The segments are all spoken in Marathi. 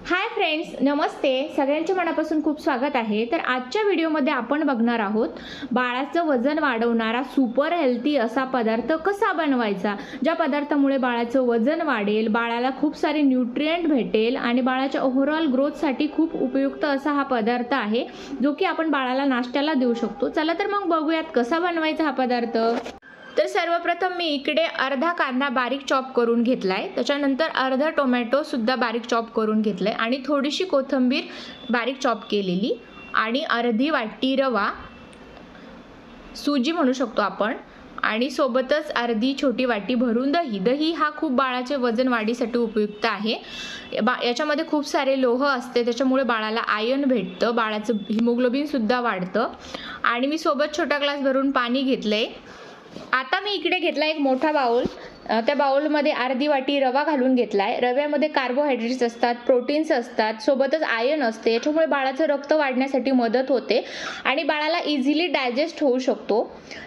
हाय फ्रेंड्स, नमस्ते. सगळ्यांचे मनापासून खूप स्वागत आहे. तर आजच्या व्हिडिओमध्ये आपण बघणार आहोत बाळाचं वजन वाढवणारा सुपर हेल्दी असा पदार्थ कसा बनवायचा, ज्या पदार्थामुळे बाळाचं वजन वाढेल, बाळाला खूप सारे न्यूट्रिएंट भेटेल आणि बाळाच्या ओव्हरऑल ग्रोथसाठी खूप उपयुक्त असा हा पदार्थ आहे, जो की आपण बाळाला नाश्त्याला देऊ शकतो. चला तर मग बघूयात कसा बनवायचा हा पदार्थ. तर सर्वप्रथम मी इकडे अर्धा कांदा बारीक चॉप करून घेतलाय, त्याच्यानंतर अर्धा टोमॅटो सुद्धा बारीक चॉप करून घेतलाय आणि थोडीशी कोथिंबीर बारीक चॉप केलेली आणि अर्धी वाटी रवा, सुजी म्हणू शकतो आपण, आणि सोबतच अर्धी छोटी वाटी भरून दही हा खूप बाळाचे वजन वाढीसाठी उपयुक्त आहे. याच्यामध्ये खूप सारे लोह असते, त्याच्यामुळे बाळाला आयर्न भेटतं, बाळाचं हिमोग्लोबिन सुद्धा वाढतं. आणि मी सोबत छोटा ग्लास भरून पाणी घेतलंय. आता मी इकडे घेतला एक मोठा बाउल, त्या बाउलमध्ये अर्धी वाटी रवा घालून घेतलाय. रव्यामध्ये कार्बोहायड्रेट्स असतात, प्रोटीन्स असतात, सोबतच आयर्न असते, याच्यामुळे बाळाचं रक्त वाढण्यासाठी मदत होते आणि बाळाला इझिली डायजेस्ट होऊ शकतो.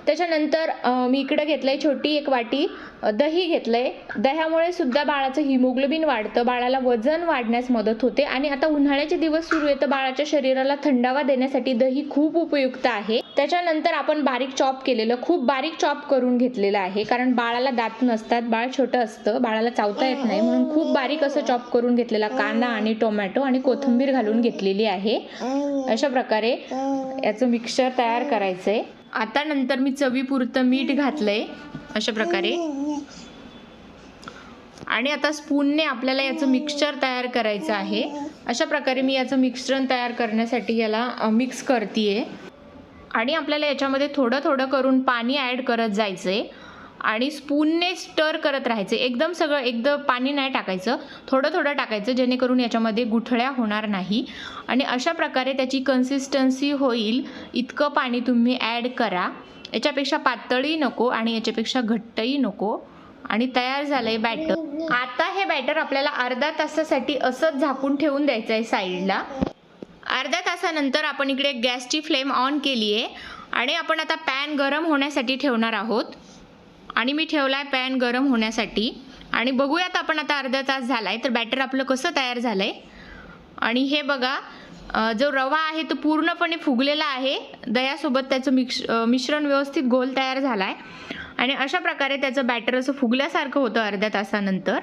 त्याच्यानंतर मी इकडे घेतलंय छोटी एक वाटी दही घेतलंय. दह्यामुळे सुद्धा बाळाचं हिमोग्लोबिन वाढतं, बाळाला वजन वाढण्यास मदत होते आणि आता उन्हाळ्याचे दिवस सुरू आहे तर बाळाच्या शरीराला थंडावा देण्यासाठी दही खूप उपयुक्त आहे. त्याच्यानंतर आपण बारीक चॉप केलेलं, खूप बारीक चॉप करून घेतलेलं आहे, कारण बाळाला दात नसतात, बाळ छोटं असतं, बाळाला चावता येत नाही, म्हणून खूप बारीक असं चॉप करून घेतलेला कांदा आणि टोमॅटो आणि कोथिंबीर घालून घेतलेली आहे. अशा प्रकारे याचं मिक्सचर तयार करायचंय. आता नंतर मी चवीपुरतं मीठ घातलंय अशा प्रकारे, आणि आता स्पूनने आपल्याला याचं मिक्सचर तयार करायचं आहे. अशा प्रकारे मी याचं मिक्सचर तयार करण्यासाठी याला मिक्स करतेय आणि आपल्याला याच्यामध्ये थोडं थोडं करून पाणी ॲड करत जायचंय आणि स्पूनने स्टर करत राहायचं. एकदम पाणी नाही टाकायचं, थोडं थोडं टाकायचं, जेणेकरून याच्यामध्ये गुठळ्या होणार नाही. आणि अशा प्रकारे त्याची कन्सिस्टन्सी होईल इतकं पाणी तुम्ही ॲड करा. याच्यापेक्षा पातळही नको आणि याच्यापेक्षा घट्टही नको. आणि तयार झालंय बॅटर. आता हे बॅटर आपल्याला अर्धा तासासाठी असंच झाकून ठेवून द्यायचं आहे साईडला. अर्ध्या तासानंतर आपण इकडे गॅसची फ्लेम ऑन केली आहे आणि आपण आता पॅन गरम होण्यासाठी ठेवणार आहोत. आणि मी ठेवलाय पॅन गरम होण्यासाठी आणि बघूयात आपण आता अर्धा तास झालाय तर बॅटर आपलं कसं तयार झालंय. आणि हे बघा, जो रवा आहे तो पूर्णपणे फुगलेला आहे, दह्यासोबत त्याचं मिश्रण व्यवस्थित गोल तयार झालाय आणि अशा प्रकारे त्याचं बॅटर असं फुगल्यासारखं होतं अर्ध्या तासानंतर.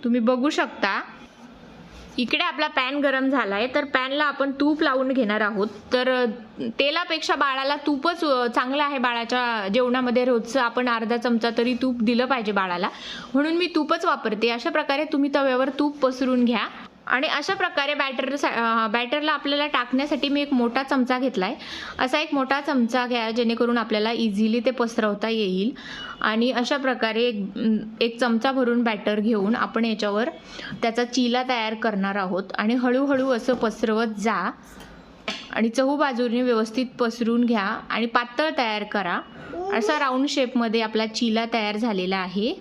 तुम्ही बघू शकता. इकडे आपला पॅन गरम झाला आहे तर पॅनला आपण तूप लावून घेणार आहोत. तर तेलापेक्षा बाळाला तूपच चांगलं आहे. बाळाच्या जेवणामध्ये रोजचं आपण अर्धा चमचा तरी तूप दिलं पाहिजे बाळाला, म्हणून मी तूपच वापरते. अशा प्रकारे तुम्ही तव्यावर तूप पसरून घ्या आणि अशा प्रकारे बॅटरला आपल्याला टाकण्यासाठी मी एक मोठा चमचा घेतला आहे. असा एक मोठा चमचा घ्या, जेणेकरून आपल्याला इझिली ते पसरवता येईल. आणि अशा प्रकारे एक चमचा भरून बॅटर घेऊन आपण याच्यावर त्याचा चिला तयार करणार आहोत आणि हळूहळू असं पसरवत जा आणि चहूबाजूने व्यवस्थित पसरून घ्या आणि पातळ तयार करा. असा राऊंड शेपमध्ये आपला चिला तयार झालेला आहे.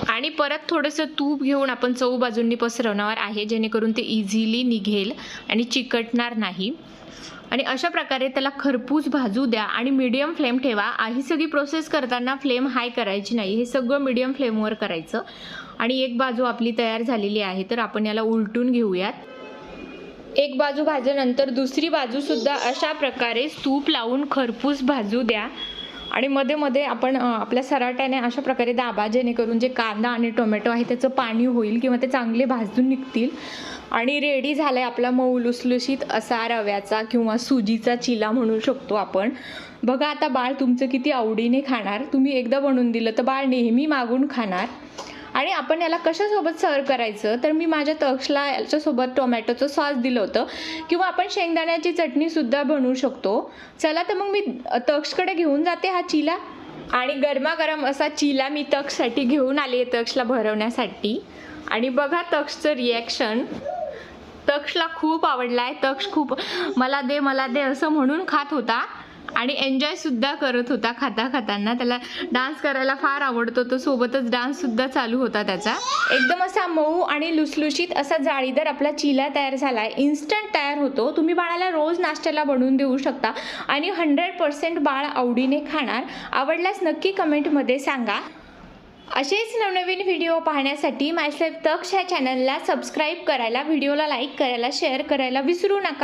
आणि परत थोडंसं तूप घेऊन आपण चहूबाजूंनी पसरवणार आहे, जेणेकरून ते इझिली निघेल आणि चिकटणार नाही. आणि अशा प्रकारे त्याला खरपूस भाजू द्या आणि मीडियम फ्लेम ठेवा. ही सगळी प्रोसेस करताना फ्लेम हाय करायची नाही, हे सगळं मीडियम फ्लेमवर करायचं. आणि एक बाजू आपली तयार झालेली आहे तर आपण याला उलटून घेऊयात. एक बाजू भाजल्यानंतर दुसरी बाजूसुद्धा अशा प्रकारे तूप लावून खरपूस भाजू द्या आणि मध्ये मध्ये आपण आपल्या सराट्याने अशा प्रकारे दाबा, जेणेकरून जे कांदा आणि टोमॅटो आहे त्याचं पाणी होईल किंवा ते चांगले भाजून निघतील. आणि रेडी झालाय आपला मऊ लुसलुशीत असा रव्याचा किंवा सुजीचा चिला म्हणू शकतो आपण. बघा आता बाळ तुमचं किती आवडीने खाणार. तुम्ही एकदा बनवून दिलं तर बाळ नेहमी मागून खाणार. आणि आपण याला कशासोबत सर्व करायचं तर मी माझ्या तक्षला याच्यासोबत टोमॅटोचं सॉस दिलं होतं, किंवा आपण शेंगदाण्याची चटणीसुद्धा बनवू शकतो. चला तर मग मी तक्षकडे घेऊन जाते हा चिला. आणि गरमागरम असा चिला मी तक्षसाठी घेऊन आले, तक्षला भरवण्यासाठी. आणि बघा तक्षचं रिॲक्शन. तक्षला खूप आवडला आहे. तक्ष खूप मला दे असं म्हणून खात होता आणि एन्जॉयसुद्धा करत होता खाताना. त्याला डान्स करायला फार आवडतो, तो सोबतच डान्ससुद्धा चालू होता त्याचा. एकदम असा मऊ आणि लुसलुशीत असा जाळीदार आपला चिला तयार झाला आहे. इन्स्टंट तयार होतो. तुम्ही बाळाला रोज नाश्त्याला बनवून देऊ शकता आणि 100% बाळ आवडीने खाणार. आवडल्यास नक्की कमेंटमध्ये सांगा. असेच नवनवीन व्हिडिओ पाहण्यासाठी मायसेल्फ तक्ष ह्या चॅनलला सबस्क्राईब करायला, व्हिडिओला लाईक करायला, शेअर करायला विसरू नका.